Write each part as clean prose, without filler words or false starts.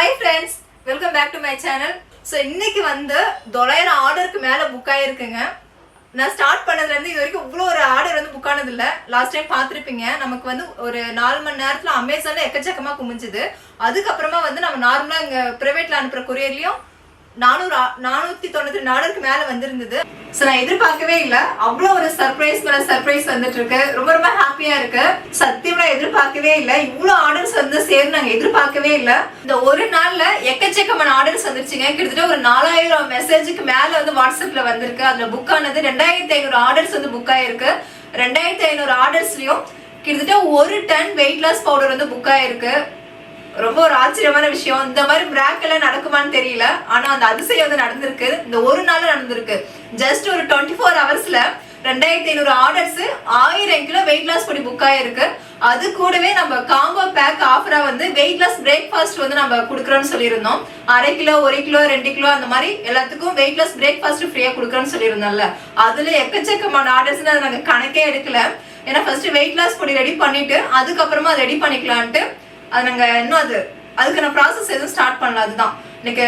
Hi friends, welcome back to my channel. So இன்னைக்கு வந்து 900 ஆர்டருக்கு மேலே புக் ஆகிருக்குங்க. நான் ஸ்டார்ட் பண்ணதுலேருந்து இது வரைக்கும் இவ்வளோ ஒரு ஆர்டர் வந்து புக் ஆனதில்லை. லாஸ்ட் டைம் பார்த்துருப்பீங்க, நமக்கு வந்து ஒரு 4 மணி நேரத்தில் அமேசானில் எக்கச்சக்கமாக குமிஞ்சுது. அதுக்கப்புறமா வந்து நம்ம நார்மலாக இங்கே ப்ரைவேட்டில் அனுப்புகிற கொரியர்லேயும் 492 ஆர்டருக்கு மேலே வந்திருந்தது. ஸோ நான் எதிர்பார்க்கவே இல்லை, அவ்வளோ ஒரு சர்ப்ரைஸ் மேலே சர்ப்ரைஸ் வந்துட்டு இருக்கு. ரொம்ப ரொம்ப ஹாப்பியாக இருக்கு. சத்தியமா எதிர்பார்க்கவே இல்லை, இவ்வளோ ஆர்டர்ஸ் வந்து சேரும் நாங்கள் எதிர்பார்க்கவே இல்லை. இந்த ஒரு நாள்ல எக்கச்சக்கமான ஆர்டர்ஸ் வந்துருச்சுங்க. கிட்டத்தட்ட ஒரு 4000 மெசேஜுக்கு மேலே வந்து வாட்ஸ்அப்ல வந்திருக்கு. அதில் புக் ஆனது 2500 ஆர்டர்ஸ் வந்து புக் ஆயிருக்கு. 2500 ஆர்டர்ஸ்லயும் கிட்டத்தட்ட 1 டன் வெயிட் லாஸ் பவுடர் வந்து புக் ஆயிருக்கு. ரொம்ப ஒரு ஆச்சரியமான விஷயம். இந்த மாதிரி பிராக் எல்லாம் நடக்குமான்னு தெரியல, ஆனா அந்த அதிசயம் வந்து நடந்திருக்கு. இந்த ஒரு நாள் நடந்திருக்கு. ஜஸ்ட் ஒரு 24 ஹவர்ஸ்ல 2500 ஆர்டர்ஸ், 1000 கிலோ வெயிட் லாஸ் பண்ணி புக் ஆயிருக்கு. அது கூடவே நம்ம காம்போ பேக் ஆஃபரா வந்து வெயிட் லாஸ் பிரேக்ஃபாஸ்ட் வந்து நம்ம கொடுக்குறோம்னு சொல்லியிருந்தோம். 1/2 கிலோ 1 கிலோ 2 கிலோ அந்த மாதிரி எல்லாத்துக்கும் வெயிட் லாஸ் பிரேக்ஃபாஸ்ட் ஃப்ரீயா கொடுக்குறோம்னு சொல்லியிருந்தோம்ல. அதுல எக்கச்சக்கமான ஆர்டர்ஸ் நாங்க கணக்கே எடுக்கல. ஏன்னா ஃபர்ஸ்ட் வெயிட் லாஸ் பொடி ரெடி பண்ணிட்டு அதுக்கப்புறமா அதை ரெடி பண்ணிக்கலான்ட்டு அது நாங்க இன்னும் அதுக்கான ப்ராசஸ் எதுவும் ஸ்டார்ட் பண்ணல. அதுதான் எனக்கு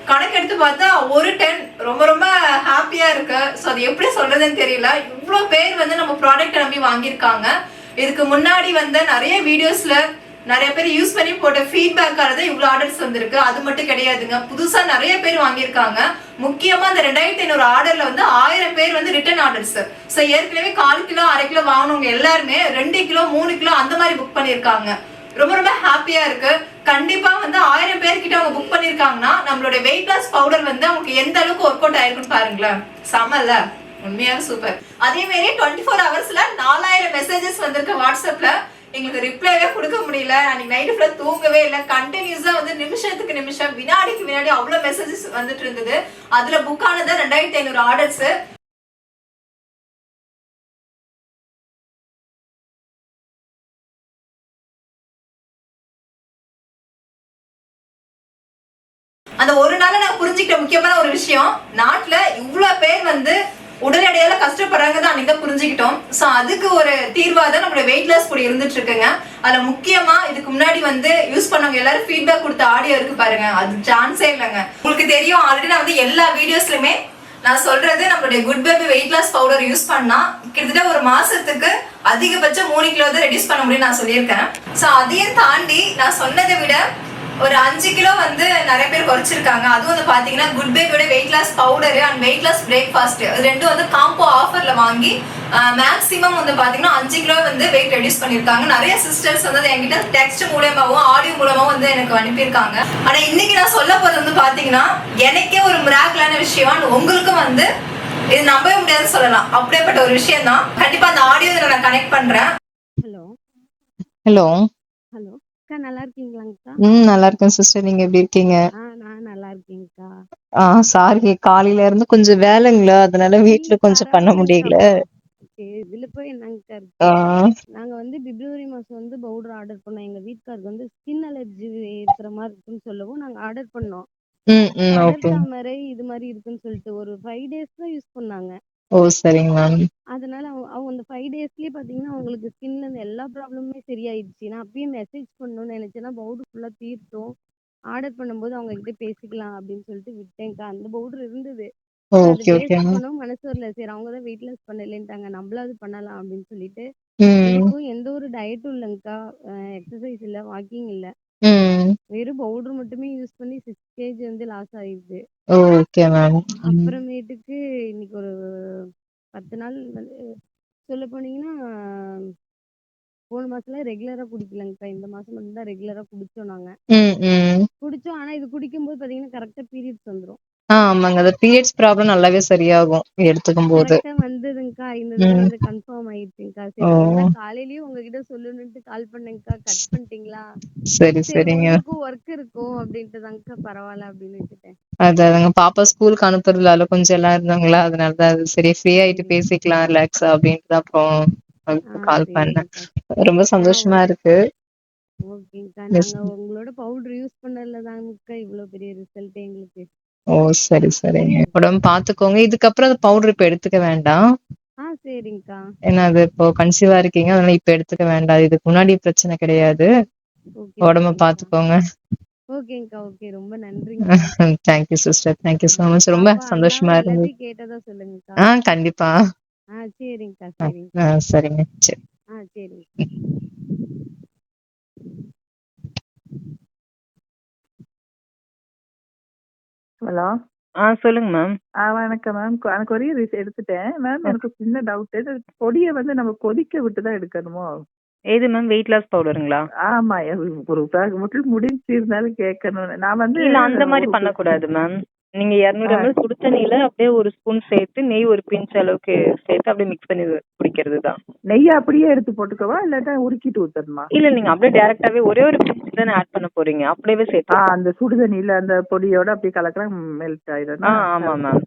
கணக்கு எடுத்து பார்த்தா ஒரு 10 ரொம்ப ரொம்ப ஹாப்பியா இருக்கு. ஸோ அது எப்படி சொல்றதுன்னு தெரியல. இவ்வளோ பேர் வந்து நம்ம ப்ராடக்ட் நம்பி வாங்கியிருக்காங்க. இதுக்கு முன்னாடி வந்து நிறைய வீடியோஸ்ல நிறைய பேர் யூஸ் பண்ணி போட்ட ஃபீட்பேக் ஆனது இவ்வளோ ஆர்டர்ஸ் வந்திருக்கு. அது மட்டும் கிடையாதுங்க, புதுசா நிறைய பேர் வாங்கியிருக்காங்க. முக்கியமா இந்த 2500 ஆர்டர்ல வந்து 1000 பேர் வந்து ரிட்டர்ன் ஆர்டர்ஸ். ஸோ ஏற்கனவே 1/4 கிலோ 1/2 கிலோ வாங்கினவங்க எல்லாருமே 2 கிலோ 3 கிலோ அந்த மாதிரி புக் பண்ணியிருக்காங்க. ரொம்ப ரொம்ப ஹாப்பியா இருக்கு. கண்டிப்பா வந்து 1000 பேர்கிட்ட அவங்க புக் பண்ணிருக்காங்கன்னா நம்மளோட வெயிட் லாஸ் பவுடர் வந்து அவங்களுக்கு எந்த அளவுக்கு ஒர்க் அவுட் ஆயிருக்குன்னு பாருங்களேன். செமல்ல, உண்மையாக சூப்பர். அதே மாதிரி 24 ஹவர்ஸ்ல 4000 மெசேஜஸ் வந்திருக்கு வாட்ஸ்அப்ல. எங்களுக்கு ரிப்ளைவே கொடுக்க முடியல. அன்னைக்கு நைட்டு ஃபுல்லா தூங்கவே இல்லை. கண்டினியூஸா வந்து நிமிஷத்துக்கு நிமிஷம் வினாடிக்கு வினாடி அவ்வளவு மெசேஜஸ் வந்துட்டு இருந்தது. அதுல புக் ஆனது 2500 ஆர்டர்ஸ். அந்த ஒரு நாள் நான் புரிஞ்சுக்கிட்ட முக்கியமான ஒரு விஷயம், நாட்டுல இவ்வளவு பேர் வந்து உடல் எடையால கஷ்டப்படுறாங்க தான் அன்னைக்கு புரிஞ்சுக்கிட்டோம். ஸோ அதுக்கு ஒரு தீர்வா தான் நம்மளோட வெயிட் லாஸ் பொடி இருந்துட்டு இருக்குங்க. அதுல முக்கியமா இதுக்கு முன்னாடி வந்து யூஸ் பண்ணவங்க எல்லாரும் ஃபீட்பேக் கொடுத்த ஆடியோ இருக்கு பாருங்க, அது சான்ஸே இல்லைங்க. உங்களுக்கு தெரியும், ஆல்ரெடி நான் வந்து எல்லா வீடியோஸ்லயுமே நான் சொல்றது நம்மளுடைய good baby weight loss powder use பண்ணா கிட்டத்தட்ட ஒரு மாசத்துக்கு அதிகபட்சம் 3 கிலோ தான் ரெடியூஸ் பண்ண முடியும் நான் சொல்லியிருக்கேன். ஸோ அதையும் தாண்டி நான் சொன்னதை விட ஒரு 5 கிலோ வந்து நிறைய பேர் குறைச்சிருக்காங்க. அதுவும் வந்து பாத்தீங்கன்னா குட் பேபியோட weight loss powder and weight loss breakfast ரெண்டும் வந்து காம்போ ஆஃபர்ல வாங்கி மேக்ஸிமம் வந்து பாத்தீங்கன்னா 5 கிலோ வந்து வெயிட் ரெடியூஸ் பண்ணிருக்காங்க. நிறைய சிஸ்டர்ஸ் வந்து என்கிட்ட டெக்ஸ்ட் மூலமாவும் ஆடியோ மூலமாவும் வந்து எனக்கு அனுப்பியிருக்காங்க. ஆனா இன்னைக்கு நான் சொல்ல போறது வந்து பாத்தீங்கன்னா எனக்கே ஒரு மிராக்கிளான விஷயம். உங்களுக்கும் வந்து இது நம்பவே முடியாதுன்னு சொல்லலாம். அப்படியேப்பட்ட ஒரு விஷயம் தான். கண்டிப்பா அந்த ஆடியோ நான் கனெக்ட் பண்றேன். Hello hello. ஹலோ அக்கா, நல்லா இருக்கீங்களாங்கக்கா? நல்லா இருக்கேன் சிஸ்டர். நீங்க எப்படி இருக்கீங்க? நான் நல்லா இருக்கேன்க்கா. சாரி, காலையில இருந்து கொஞ்சம் வேலைங்களா, அதனால வீட்ல கொஞ்சம் பண்ண முடியல. இதுல போய் என்னங்கக்கா ஆ, இருக்கு. நாங்க வந்து பிப்ரவரி மாசம் வந்து பவுடர் ஆர்டர் பண்ணோம். எங்க வீட்டுக்காருக்கு வந்து ஸ்கின் அலர்ஜி இருக்கிற மாதிரி இருக்குன்னு சொல்லவும் நாங்க ஆர்டர் பண்ணோம். கடல் ஓகே. தாமரை இது மாதிரி இருக்குன்னு சொல்லிட்டு ஒரு 5 டேஸ் தான் யூஸ் பண்ணாங்க. ஓ, சரிங்க மேம். அதனால அவங்க அந்த 5 டேஸ்லயே பாத்தீங்கன்னா அவங்களுக்கு ஸ்கின்ல இருந்து எல்லா ப்ராப்ளமுமே சரியாயிடுச்சு. நான் அப்பயே மெசேஜ் பண்ணணும்னு நினைச்சேன்னா பவுடர் ஃபுல்லா தீர்த்தோம். ஆர்டர் பண்ணும்போது அவங்க கிட்ட பேசிக்கலாம் அப்படின்னு சொல்லிட்டு விட்டேன்க்கா. அந்த பவுடர் இருந்தது. அது ஓகே, ஓகே வேஸ்ட் மேம். பண்ணவும் மனசு வரல. சரி, அவங்க தான் வெயிட் லாஸ் பண்ணலன்ட்டாங்க, நம்மளாவது பண்ணலாம் அப்படின்னு சொல்லிட்டு. ம், இதுக்கும் எந்த ஒரு டயட்டும் இல்லைங்கக்கா. எக்ஸசைஸ் இல்ல, வாக்கிங் இல்ல. ம். வெறும் பவுடர் மட்டுமே யூஸ் பண்ணி 6 கேஜி வந்து லாஸ் ஆயிடுது. Okay ma'am. அப்புறமேட்டுக்கு இன்னைக்கு ஒரு 10 நாள் வந்து சொல்ல போனீங்கன்னா போன மாசம்லாம் ரெகுலரா குடிக்கலங்கக்கா. இந்த மாசம் மட்டும் தான் ரெகுலரா குடிச்சோம் நாங்க. ம், ம். குடிச்சோம். ஆனா இது குடிக்கும்போது பாத்தீங்கன்னா கரெக்டா பீரியட்ஸ் வந்துரும். ஆமாங்க, அந்த பீரியட்ஸ் ப்ராப்ளம் நல்லாவே சரியாகும் எடுத்துக்கும் போது. கரெக்டா வந்ததுங்கக்கா. இந்த தடவை ம். வந்து கன்ஃபார்ம் ஆயிடுச்சுங்கக்கா. ஓ, சரி, அதுதான் காலையிலயும் உங்ககிட்ட சொல்லணும்ட்டு கால் பண்ணேங்கக்கா. கட் பண்ணிட்டீங்களா? சரி, சரி, சரிங்க. உங்களுக்கும் ஒர்க் இருக்கும் அப்படின்ட்டு தாங்கக்கா பரவாயில்ல அப்படின்னு விட்டுட்டேன். அதாங்க, பாப்பா ஸ்கூலுக்கு அனுப்புறதுல கொஞ்சம் எல்லாம் இருந்தாங்களா, அதனாலதான் அது சரி ஃப்ரீ ஆயிட்டு சரி. பேசிக்கலாம் ரிலாக்ஸா அப்படின்ட்டு தான் அப்புறம் கால் பண்ணேன். சரிங்கக்கா. ரொம்ப சந்தோஷமா இருக்கு. ஓகேங்கக்கா. எஸ். நாங்க உங்களோட பவுடர் யூஸ் பண்ணதுல தாங்கக்கா இவ்வளவு பெரிய ரிசல்ட் எங்களுக்கு. ஓ, சரி, சரிங்க. உடம்பு பாத்துக்கோங்க. இதுக்கப்புறம் அந்த பவுடர் இப்ப எடுத்துக்க வேண்டாம். சரிங்கக்கா. ஏன்னா அது இப்போ கன்சீவா இருக்கீங்க, அதனால இப்ப எடுத்துக்க வேண்டாம். இதுக்கு முன்னாடி பிரச்சனை கிடையாது. ஓகே உடம்ப ஓகேங்கக்கா. பாத்துக்கோங்க. ஓகேங்க்கா. ஓகே. ரொம்ப நன்றிங்க்கா. Thank you sister. Thank you so much. ரொம்ப பாப்பா சந்தோஷமா அண்ணாவ இருந்தது. எல்லாத்தையும் கேட்டதா சொல்லுங்கக்கா. கண்டிப்பா. சரிங்க்கா, அ, சரிங்க்கா. சரிங்க. சரி. சரிங்க. ஹலோ. சொல்லுங்க மேம். வணக்கம் மேம். கொரியர் எடுத்துட்டேன். மேம் எனக்கு சின்ன டவுட்டு. இது பொடிய வந்து நம்ம கொதிக்க விட்டு தான் எடுக்கணுமோ? எது மேம் வெயிட் லாஸ் பவுடருங்களா? ஆமா. ஒரு மட்டும் முடிஞ்சு இருந்தாலும் கேட்கணும். நான் வந்து இல்ல அந்த மாரி ஒரு பண்ணக்கூடாது மேம். நீங்க 200 ஆ ml சுடு தண்ணியில அப்படியே 1 ஸ்பூன் சேர்த்து நெய் ஒரு பிஞ்ச் அளவுக்கு சேர்த்து அப்படியே மிக்ஸ் பண்ணி குடிக்கிறது தான். நெய்ய அப்படியே எடுத்து போட்டுக்கவா? இல்லாட்டா உருக்கிட்டு ஊத்தணுமா? இல்ல நீங்க அப்படியே டைரக்டாவே ஒரே ஒரு பிஞ்ச் தானே ஆட் பண்ண போறீங்க. அப்படியே சேர்த்து. அந்த சுடுதண்ணியில அந்த பொடியோட அப்படியே கலக்கலாம் மெல்ட் ஆயிடும். ஆமா மேம்.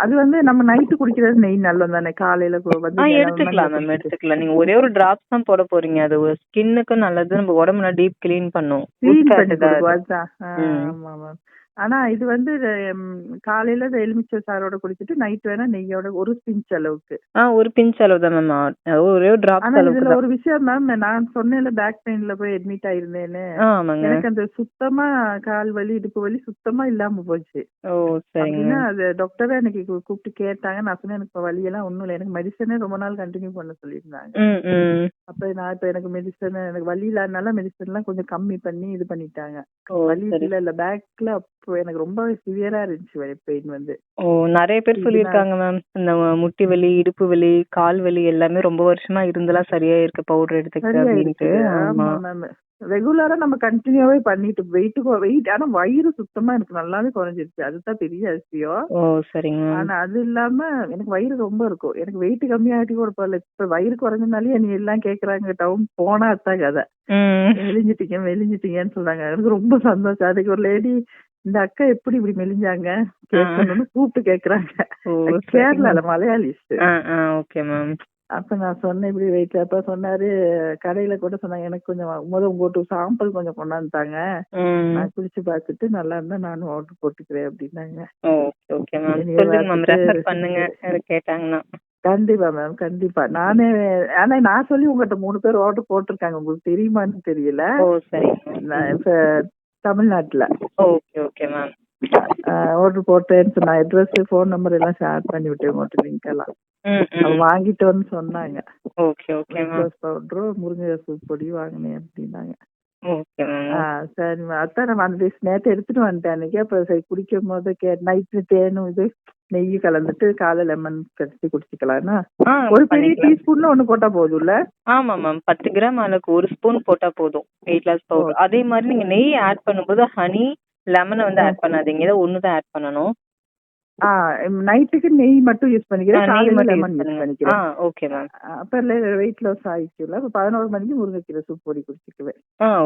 அது வந்து நம்ம நைட்டு குடிக்கிறது நெய் நல்லது தானே? காலையில வந்து எடுத்துக்கலாம் மேம், எடுத்துக்கலாம். நீங்க ஒரே ஒரு டிராப்ஸ் தான் போட போறீங்க. அது ஸ்கின்னுக்கு நல்லது. நம்ம உடம்புல டீப் கிளீன் பண்ணும். கிளீன் பண்ணி கொடுக்கும். அதுதான். ஆமா மேம். ஆனா இது வந்து காலையில எலுமிச்சை சாரோட குடிச்சிட்டு நைட் வேணா நெய்யோட ஒரு பிஞ்ச் அளவுக்கு. ஒரு பிஞ்ச் அளவு தான் மேம். ஒரே ஒரு டிராப்ஸ் ஆனா அளவுக்கு இதுல தான். ஒரு விஷயம் மேம், நான் சொன்னேன்ல பேக் பெயின்ல போய் அட்மிட் ஆயிருந்தேன்னு. ஆமாங்க. எனக்கு அந்த சுத்தமா கால் வலி இடுப்பு வலி சுத்தமா இல்லாம போச்சு. ஓ சரிங்க. அப்படின்னா அது டாக்டரே எனக்கு கூப்பிட்டு கேட்டாங்க. நான் சொன்னேன் எனக்கு இப்ப வலி எல்லாம் ஒண்ணும் இல்லை. எனக்கு மெடிசனே ரொம்ப நாள் கண்டினியூ பண்ண சொல்லியிருந்தாங்க. அப்ப நான் இப்ப எனக்கு மெடிசன் எனக்கு வலி இல்லாதனால மெடிசன் எல்லாம் கொஞ்சம் கம்மி பண்ணி இது பண்ணிட்டாங்க. வலி இல்ல பேக்ல அப்போ எனக்கு ரொம்ப சிவியரா இருந்துச்சு பெயின் வந்து. நிறைய பேர் சொல்லிருக்காங்க மேம். இந்த முட்டி வலி, இடுப்பு வலி, கால் வலி எல்லாமே ரொம்ப வருஷமா இருந்தெல்லாம் சரியா இருக்கு பவுடர் எடுத்துக்கிட்டு அப்படின்ட்டு. ஆமா மேம். ரெகுலரா நம்ம கண்டினியூவே பண்ணிட்டு வெயிட் ஆனா வயிறு சுத்தமா எனக்கு நல்லாவே குறைஞ்சிருச்சு. அதுதான் பெரிய விஷயம். சரிங்க. ஆனா அது இல்லாம எனக்கு வயிறு ரொம்ப இருக்கும். எனக்கு வெயிட் கம்மியாட்டி கூட போகல. இப்ப வயிறு குறைஞ்சனாலே நீ எல்லாம் கேக்குறாங்க டவுன் போனா அதான் கதை. மெலிஞ்சிட்டீங்கன்னு சொல்றாங்க. எனக்கு ரொம்ப சந்தோஷம். அதுக்கு ஒரு லேடி இந்த அக்கா எப்படி இப்படி மெலிஞ்சாங்க கேட்கணும்னு கூப்பிட்டு கேக்குறாங்க. கேரளால மலையாளிஸ்ட். Okay ma'am. அப்ப நான் சொன்னேன் இப்படி வெயிட். அப்ப சொன்னாரு கடையில கூட சொன்னாங்க எனக்கு கொஞ்சம் உங்கள்கிட்ட சாம்பிள் கொஞ்சம் கொண்டாந்துட்டாங்க. நான் குடிச்சு பார்த்துட்டு நல்லா இருந்தா நானும் ஆர்டர் போட்டுக்கிறேன் அப்படின்னாங்க. கண்டிப்பா மேம், கண்டிப்பா. ஆனா நான் சொல்லி உங்ககிட்ட 3 பேர் ஆர்டர் போட்டிருக்காங்க. உங்களுக்கு தெரியுமான்னு தெரியல. இப்ப தமிழ்நாட்டுல ஆர்டர் போட்டேன்னு சொன்னா அட்ரஸ் போன் நம்பர் எல்லாம் ஷேர் பண்ணி விட்டேன் உங்கள்கிட்ட லிங்க் எல்லாம். வாங்கிட்டோன்னு சொன்னாங்க. பவுடரும் முருங்கை சூப் பொடி வாங்கினேன் அப்படின்னாங்க. சரி அதான் நம்ம அந்த நேற்று எடுத்துட்டு வந்துட்டேன் அன்னைக்கு. அப்ப சரி குடிக்கும் போது நைட்டு தேனும் இது நெய் கலந்துட்டு காலை லெமன் கடிச்சு குடிச்சுக்கலாம்னா ஒரு பெரிய டீஸ்பூன்ல ஒண்ணு போட்டா போதும்ல? ஆமா மேம். 10 கிராம் அளவுக்கு 1 ஸ்பூன் போட்டா போதும் வெயிட் லாஸ் பவுடர். அதே மாதிரி நீங்க நெய் ஆட் பண்ணும்போது ஹனி லெமனை வந்து ஆட் பண்ணாதீங்க. ஏதோ ஒண்ணுதான் ஆட் பண்ணணும். நைட்டுக்கு நெய் மட்டும் யூஸ் பண்ணிக்கிறேன். காலையில லெமன் யூஸ் பண்ணிக்கிறேன். Okay ma'am. அப்ப வெயிட் லாஸ் ஆயிடுச்சுல. 11 மணிக்கு முருங்கைக்கீரை சூப் பொடி குடிச்சுக்குவேன்.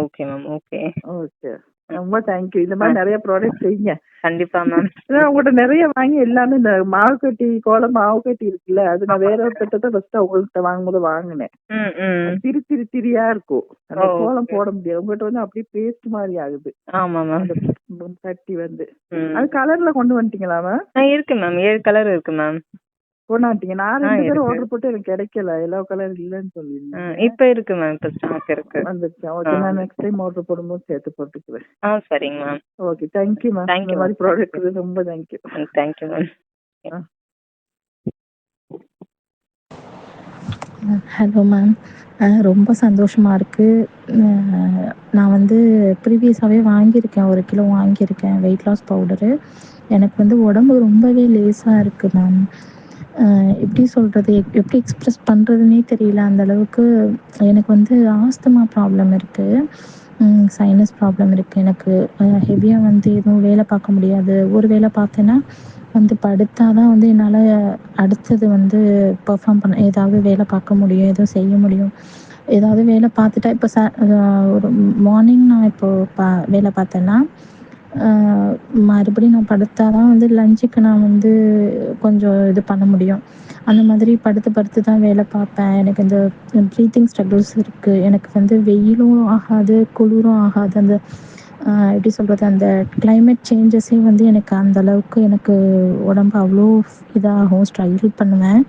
Okay ma'am. ஓகே ஓகே ரொம்ப தேங்க்யூ. இந்த மாதிரி நிறைய ப்ராடக்ட் செய்யுங்க. கண்டிப்பா மேம். உங்கள்கிட்ட நிறைய வாங்கி எல்லாமே இந்த மாவு கட்டி கோலம் மாவு கட்டி இருக்குல்ல அது நான் வேற ஒருத்தட்ட ஃபர்ஸ்ட் உங்கள்கிட்ட வாங்கும்போது வாங்கினேன். திரியா இருக்கும். அந்த கோலம் போட முடியாது. உங்கள்கிட்ட வந்து அப்படியே பேஸ்ட் மாதிரி ஆகுது. ஆமா மேம். கட்டி வந்து அது கலர்ல கொண்டு வந்துட்டீங்களா மேம்? இருக்கு மேம். 7 கலர் இருக்கு மேம். கொண்டாட்டீங்க. நான் 2 பேரும் ஆர்டர் போட்டு எனக்கு கிடைக்கல. எல்லா கலர் இல்லன்னு சொல்லிருந்தேன். இப்ப இருக்கு மேம். இப்ப ஸ்டாக் இருக்கு. வந்துருச்சு. ஓகே நான் நெக்ஸ்ட் டைம் ஆர்டர் போடும்போது சேர்த்து போட்டுக்குவேன். சரிங்க மேம். Okay thank you ma'am. இந்த மாதிரி ப்ராடக்ட் ரொம்ப thank you. Thank you ma'am. Hello ma'am. ரொம்ப சந்தோஷமாக இருக்குது. நான் வந்து ப்ரீவியஸாகவே வாங்கியிருக்கேன். 1 கிலோ வாங்கியிருக்கேன் வெயிட் லாஸ் பவுடரு. எனக்கு வந்து உடம்பு ரொம்பவே லேசாக இருக்குது மேம். எப்படி சொல்கிறது எப்படி எக்ஸ்ப்ரெஸ் பண்ணுறதுனே தெரியல. அந்தளவுக்கு எனக்கு வந்து ஆஸ்துமா ப்ராப்ளம் இருக்குது. சைனஸ் ப்ராப்ளம் இருக்குது எனக்கு. ஹெவியாக வந்து எதுவும் வேலை பார்க்க முடியாது. ஒரு வேலை பார்த்தேன்னா வந்து படுத்தா தான் வந்து என்னால் அடுத்தது வந்து பெர்ஃபார்ம் பண்ண ஏதாவது வேலை பார்க்க முடியும். எதுவும் செய்ய முடியும். ஏதாவது வேலை பார்த்துட்டா இப்போ ஒரு மார்னிங் நான் இப்போது வேலை பார்த்தேன்னா மறுபடியும் நான் படுத்தா தான் வந்து லஞ்சுக்கு நான் வந்து கொஞ்சம் இது பண்ண முடியும். அந்த மாதிரி படுத்து தான் வேலை பார்ப்பேன். எனக்கு இந்த ப்ரீத்திங் ஸ்ட்ரகிள்ஸ் இருக்குது. எனக்கு வந்து வெயிலும் ஆகாது குளிரும் ஆகாது. அந்த எப்படி சொல்கிறது அந்த கிளைமேட் சேஞ்சஸே வந்து எனக்கு அந்தளவுக்கு எனக்கு உடம்பு அவ்வளோ இதாகும். ஸ்ட்ரகிள் பண்ணுவேன்.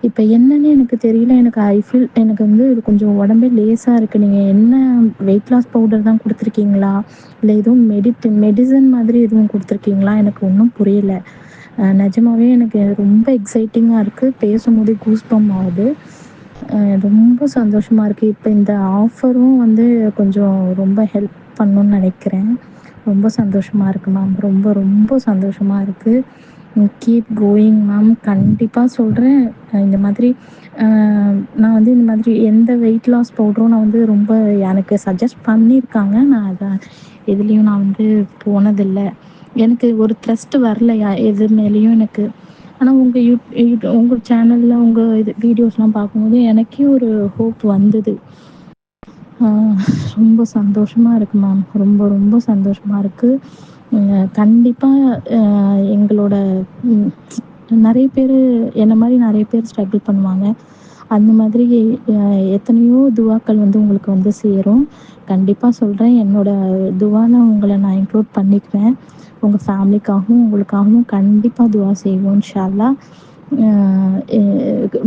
இப்போ என்னன்னு எனக்கு தெரியல. எனக்கு ஐ ஃபீல் எனக்கு வந்து இது கொஞ்சம் உடம்பே லேசாக இருக்குது. நீங்கள் என்ன வெயிட் லாஸ் பவுடர் தான் கொடுத்துருக்கீங்களா, இல்லை எதுவும் மெடிசன் மாதிரி எதுவும் கொடுத்துருக்கீங்களா, எனக்கு ஒன்றும் புரியல. நிஜமாவே எனக்கு ரொம்ப எக்ஸைட்டிங்காக இருக்குது. பேசும்போது கூஸ்பம் ஆகுது. ரொம்ப சந்தோஷமாக இருக்குது. இப்போ இந்த ஆஃபரும் வந்து கொஞ்சம் ரொம்ப ஹெல்ப் பண்ணணும்னு நினைக்கிறேன். ரொம்ப சந்தோஷமாக இருக்குது மேம். ரொம்ப ரொம்ப சந்தோஷமாக இருக்குது. Keep going ma'am. கண்டிப்பாக சொல்கிறேன். இந்த மாதிரி நான் வந்து இந்த மாதிரி எந்த வெயிட் லாஸ் பவுடரும் நான் வந்து ரொம்ப எனக்கு சஜஸ்ட் பண்ணியிருக்காங்க. நான் அதை எதுலேயும் நான் வந்து போனதில்லை. எனக்கு ஒரு ட்ரஸ்ட் வரல எது மேலேயும் எனக்கு. ஆனால் உங்கள் சேனலில் உங்கள் இது வீடியோஸ்லாம் பார்க்கும்போது எனக்கே ஒரு ஹோப் வந்தது. ரொம்ப சந்தோஷமாக இருக்குது மேம். ரொம்ப ரொம்ப சந்தோஷமாக இருக்குது. கண்டிப்பாக எங்களோட நிறைய பேர் என்ன மாதிரி நிறைய பேர் ஸ்ட்ரகிள் பண்ணுவாங்க. அந்த மாதிரி எத்தனையோ துவாக்கள் வந்து உங்களுக்கு வந்து சேரும். கண்டிப்பாக சொல்கிறேன், என்னோடய துவாவில் உங்களை நான் இன்க்ளூட் பண்ணிக்குவேன். உங்கள் ஃபேமிலிக்காகவும் உங்களுக்காகவும் கண்டிப்பாக துவா செய்வோம் இன்ஷா அல்லாஹ்.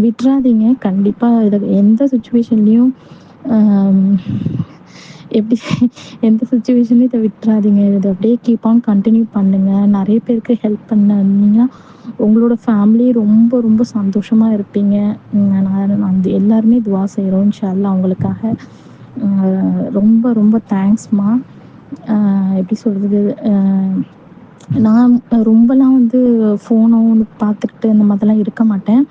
விட்டுறாதீங்க கண்டிப்பாக. இதை எந்த சுச்சுவேஷன்லேயும் எப்படி எந்த சுச்சுவேஷன்லையும் இதை விட்டுறாதீங்க. இதை அப்படியே கீப் ஆன் கண்டினியூ பண்ணுங்கள். நிறைய பேருக்கு ஹெல்ப் பண்ணீங்கன்னா உங்களோட ஃபேமிலி ரொம்ப ரொம்ப சந்தோஷமாக இருப்பீங்க. நான் அந்த எல்லாருமே துவா செய்கிறோம் இன்ஷா அல்லாஹ் அவங்களுக்காக. ரொம்ப ரொம்ப தேங்க்ஸ்மா. எப்படி சொல்கிறது, நான் ரொம்பலாம் வந்து ஃபோனோ பார்த்துக்கிட்டு இந்த மாதிரிலாம் இருக்க மாட்டேன்.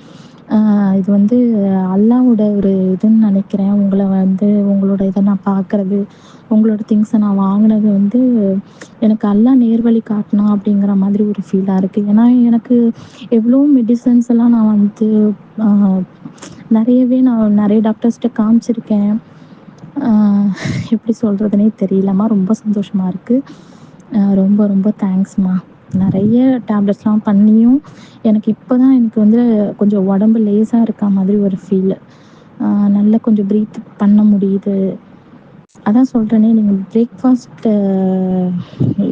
இது வந்து அல்லாவோட ஒரு இதுன்னு நினைக்கிறேன். உங்களை வந்து உங்களோட இதை நான் பார்க்குறது, உங்களோட திங்ஸை நான் வாங்கினது வந்து எனக்கு அல்லா நேர்வழி காட்டினா அப்படிங்கிற மாதிரி ஒரு ஃபீலாக இருக்குது. ஏன்னா எனக்கு எவ்வளோ மெடிசன்ஸ் எல்லாம் நான் வந்து நான் நிறைய டாக்டர்ஸ்கிட்ட காமிச்சிருக்கேன். எப்படி சொல்கிறதுனே தெரியலம்மா. ரொம்ப சந்தோஷமாக இருக்குது. ரொம்ப ரொம்ப தேங்க்ஸ்மா. நிறைய டேப்லெட்ஸ்லாம் பண்ணியும் எனக்கு இப்போ தான் எனக்கு வந்து கொஞ்சம் உடம்பு லேசாக இருக்க மாதிரி ஒரு ஃபீல். நல்லா கொஞ்சம் ப்ரீத் பண்ண முடியுது. அதான் சொல்கிறேனே, நீங்கள் பிரேக்ஃபாஸ்ட்டு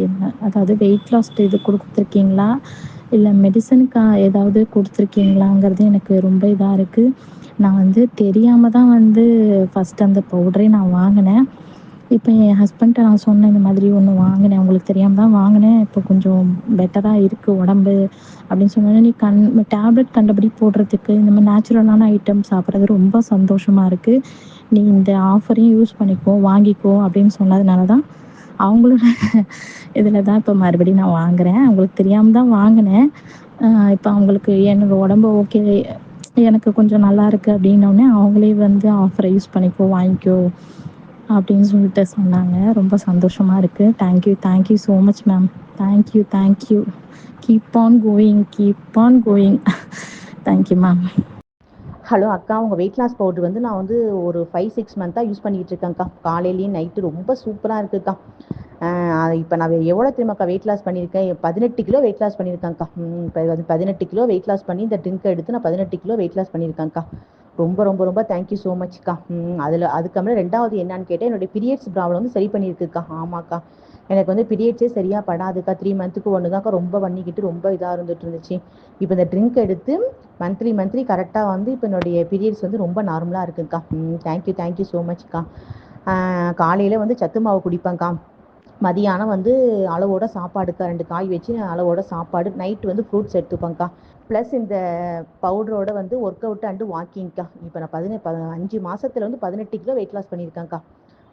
என்ன அதாவது வெயிட் லாஸ் இது கொடுத்துருக்கீங்களா, இல்லை மெடிசனுக்கா ஏதாவது கொடுத்துருக்கீங்களாங்கிறது எனக்கு ரொம்ப இதாக இருக்குது. நான் வந்து தெரியாமல் தான் வந்து ஃபஸ்ட் அந்த பவுடரே நான் வாங்கினேன். இப்போ என் ஹஸ்பண்ட்ட நான் சொன்னேன், இந்த மாதிரி ஒன்று வாங்கினேன், உங்களுக்கு தெரியாமல் தான் வாங்கினேன், இப்போ கொஞ்சம் பெட்டராக இருக்குது உடம்பு அப்படின்னு சொன்னோன்னே, நீ டேப்லெட் கண்டபடி போடுறதுக்கு இந்த மாதிரி நேச்சுரலான ஐட்டம் சாப்பிட்றது ரொம்ப சந்தோஷமாக இருக்குது, நீ இந்த ஆஃபரையும் யூஸ் பண்ணிக்கோ, வாங்கிக்கோ அப்படின்னு சொன்னதுனால தான் அவங்களோட இதில் தான் இப்போ மறுபடியும் நான் வாங்குகிறேன். அவங்களுக்கு தெரியாமல் தான் வாங்கினேன். இப்போ அவங்களுக்கு என்னோட உடம்பு ஓகே, எனக்கு கொஞ்சம் நல்லா இருக்குது அப்படின்னோடனே அவங்களே வந்து ஆஃபரை யூஸ் பண்ணிக்கோ, வாங்கிக்கோ அப்படின்னு சொல்லிட்டு சொன்னாங்க. ரொம்ப சந்தோஷமாக இருக்குது. Thank you so much ma'am. Thank you. Keep on going. Thank you ma'am. Hello அக்கா, உங்கள் வெயிட் லாஸ் பவுடர் வந்து நான் வந்து ஒரு 5-6 மந்த்தாக யூஸ் பண்ணிக்கிட்டு இருக்கேன்க்கா. காலையிலையும் நைட்டு ரொம்ப சூப்பராக இருக்குதுக்கா. இப்போ நான் எவ்வளோ தெரியுமாக்கா வெயிட் லாஸ் பண்ணியிருக்கேன்? 18 கிலோ வெயிட் லாஸ் பண்ணியிருக்கேன்க்கா. இப்போ வந்து 18 கிலோ வெயிட் லாஸ் பண்ணி இந்த ட்ரிங்க் எடுத்து நான் 18 கிலோ வெயிட் லாஸ் பண்ணியிருக்கேன்க்கா. ரொம்ப ரொம்ப ரொம்ப தேங்க்யூ ஸோ மச்க்கா. அதுக்கப்புறம் ரெண்டாவது என்னன்னு கேட்டால், என்னுடைய பீரியட்ஸ் ப்ராப்ளம் வந்து சரி பண்ணியிருக்குக்கா. ஆமாக்கா, எனக்கு வந்து பீரியட்ஸே சரியாக படாதுக்கா. 3 மந்த்துக்கு ஒன்று தான்க்கா ரொம்ப பண்ணிக்கிட்டு ரொம்ப இதாக இருந்துச்சு. இப்போ இந்த ட்ரிங்க் எடுத்து மந்த்லி கரெக்டாக வந்து இப்போ என்னுடைய பீரியட்ஸ் வந்து ரொம்ப நார்மலாக இருக்குதுக்கா. தேங்க்யூ ஸோ மச்க்கா. காலையில் வந்து சத்து மாவு குடிப்பேன்க்கா. மதியானம் வந்து அளவோட சாப்பாடுக்கா, 2 காய் வச்சு அளவோட சாப்பாடு. நைட்டு வந்து ஃப்ரூட்ஸ் எடுத்துப்பேன்க்கா. ப்ளஸ் இந்த பவுடரோட வந்து ஒர்க் அவுட் அண்டு வாக்கிங்க்கா. இப்போ நான் 5 மாதத்தில் வந்து 18 கிலோ வெயிட் லாஸ் பண்ணியிருக்கேன்க்கா.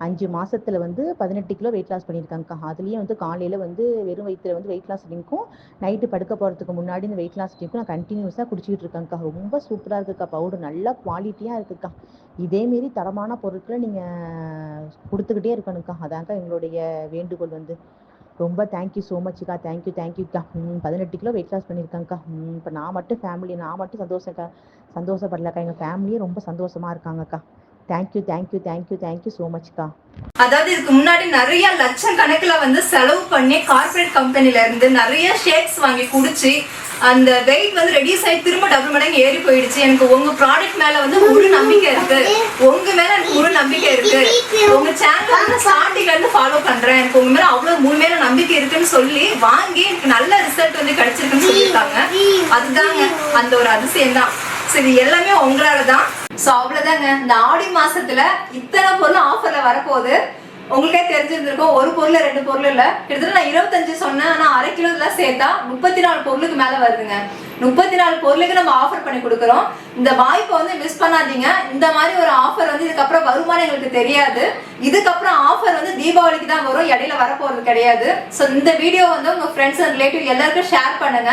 5 மாதத்தில் வந்து 18 கிலோ வெயிட் லாஸ் பண்ணியிருக்காங்கக்கா. அதுலேயும் வந்து காலையில் வந்து வெறும் வயிற்றில் வந்து வெயிட் லாஸ் ட்ரிங்க்கும், நைட்டு படுக்க போகிறதுக்கு முன்னாடி இந்த வெயிட் லாஸ் ட்ரிங்க்கும் நான் கண்டினியூஸாக குடிச்சிக்கிட்டு இருக்கேன்க்கா. ரொம்ப சூப்பராக இருக்குதுக்கா. பவுடர் நல்லா குவாலிட்டியாக இருக்குதுக்கா. இதேமாரி தரமான பொருட்களை நீங்கள் கொடுத்துக்கிட்டே இருக்கணும்க்கா. அதான்க்கா எங்களுடைய வேண்டுகோள் வந்து. ரொம்ப தேங்க்யூ ஸோ மச்க்கா. தேங்க்யூக்கா. 18 கிலோ வெயிட் லாஸ் பண்ணியிருக்காங்கக்கா. இப்போ நான் மட்டும் சந்தோஷப்படலக்கா. எங்கள் ஃபேமிலியே ரொம்ப சந்தோஷமாக இருக்காங்கக்கா. Thank you so மச்க்கா. அதாவது இதுக்கு முன்னாடி நிறைய லட்சம் கணக்குல வந்து செலவு பண்ணி கார்பரேட் கம்பெனில இருந்து நிறைய ஷேக்ஸ் வாங்கி குடிச்சு அந்த வெயிட் வந்து ரெடியூஸ் ஆகி திரும்ப டபுள் மடங்கு ஏறி போயிடுச்சு. எனக்கு உங்க ப்ராடக்ட் மேல வந்து ஒரு நம்பிக்கை இருக்கு, உங்க மேல எனக்கு ஒரு நம்பிக்கை இருக்கு. உங்க சேனல் வந்து ஸ்டார்டிங்ல இருந்து ஃபாலோ பண்றேன், எனக்கு உங்க மேல அவ்வளவு முழுமையான நம்பிக்கை இருக்குன்னு சொல்லி வாங்கி எனக்கு நல்ல ரிசல்ட் வந்து கிடைச்சிருக்குன்னு சொல்லியிருக்காங்க. அதுதாங்க அந்த ஒரு அதிசயம் தான். சரி, எல்லாமே உங்களால தான். ஸோ அவ்வளோதாங்க. இந்த ஆடி மாசத்துல இத்தனை பொருள் ஆஃபர்ல வரப்போகுது. உங்களுக்கே தெரிஞ்சிருந்திருக்கும், ஒரு பொருள் 2 பொருள் இல்ல, கிட்டத்தட்ட நான் 25 சொன்னேன். ஆனா அரை கிலோ இதெல்லாம் சேர்த்தா 34 பொருளுக்கு மேல வருதுங்க. 34 பொருளுக்கு நம்ம ஆஃபர் பண்ணி கொடுக்குறோம். இந்த வாய்ப்பை வந்து மிஸ் பண்ணாதீங்க. இந்த மாதிரி ஒரு ஆஃபர் வந்து இதுக்கப்புறம் வருமானம் எங்களுக்கு தெரியாது. இதுக்கப்புறம் ஆஃபர் வந்து தீபாவளிக்கு தான் வரும், இடையில வரப்போறது கிடையாது. ஸோ இந்த வீடியோ வந்து உங்க ஃப்ரெண்ட்ஸ் அண்ட் ரிலேட்டிவ் எல்லாருக்கும் ஷேர் பண்ணுங்க.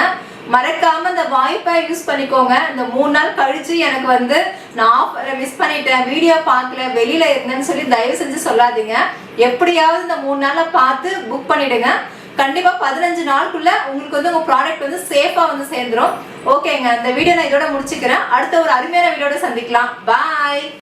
மறக்காம இந்த வாய்ப்பை யூஸ் பண்ணிக்கோங்க. இந்த 3 நாள் கழிச்சு எனக்கு வந்து நான் ஆஃபரை மிஸ் பண்ணிட்டேன், வீடியோ பார்க்கல, வெளியில இருந்தேன்னு சொல்லி தயவு செஞ்சு சொல்லாதீங்க. எப்படியாவது இந்த 3 நாளை பார்த்து புக் பண்ணிடுங்க. கண்டிப்பா 15 நாளுக்குள்ள உங்களுக்கு வந்து உங்க ப்ராடக்ட் வந்து சேஃபா வந்து சேர்ந்துரும். ஓகேங்க, இந்த வீடியோ நான் இதோட முடிச்சுக்கிறேன். அடுத்த ஒரு அருமையான வீடியோட சந்திக்கலாம். பாய்.